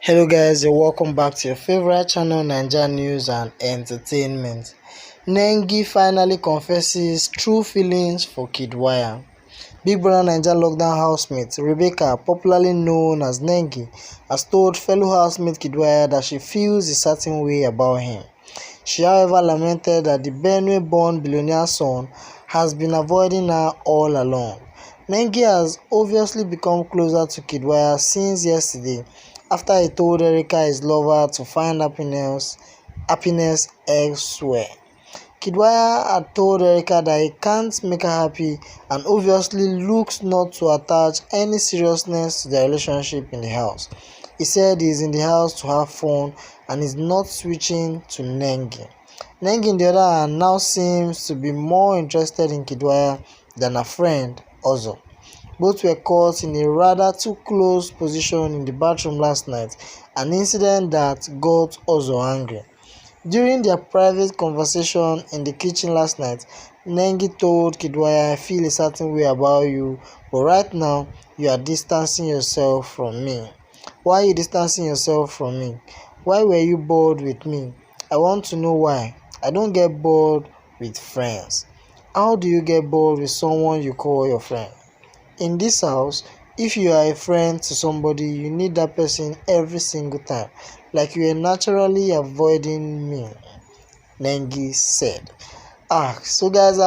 Hello guys, and welcome back to your favorite channel, Naija News and Entertainment. Nengi finally confesses true feelings for Kiddwaya. Big Brother Naija lockdown housemate Rebecca, popularly known as Nengi, has told fellow housemate Kiddwaya that she feels a certain way about him. She however lamented that the Benue-born billionaire son has been avoiding her all along. Nengi has obviously become closer to Kiddwaya since yesterday after he told Erica his lover to find happiness elsewhere. Kiddwaya had told Erica that he can't make her happy and obviously looks not to attach any seriousness to their relationship in the house. He said he is in the house to have fun and is not switching to Nengi. Nengi, on the other hand, now seems to be more interested in Kiddwaya than a friend Ozo. Both were caught in a rather too close position in the bathroom last night, an incident that got Ozo angry. During their private conversation in the kitchen last night, Nengi told Kiddwaya, "I feel a certain way about you, but right now you are distancing yourself from me. Why are you distancing yourself from me? Why were you bored with me? I want to know why. I don't get bored with friends. How do you get bored with someone you call your friend? In this house, if you are a friend to somebody, you need that person every single time, like you are naturally avoiding me," Nengi said. So guys,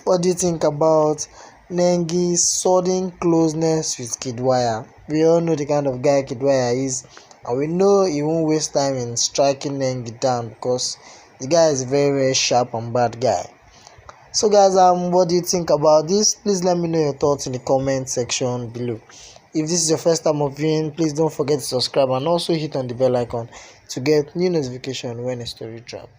what do you think about Nengi's sudden closeness with Kiddwaya? We all know the kind of guy Kiddwaya is, and we know he won't waste time in striking Nengi down because the guy is a very sharp and bad guy. So guys, what do you think about this? Please let me know your thoughts in the comment section below. If this is your first time of viewing, please don't forget to subscribe and also hit on the bell icon to get new notification when a story drops.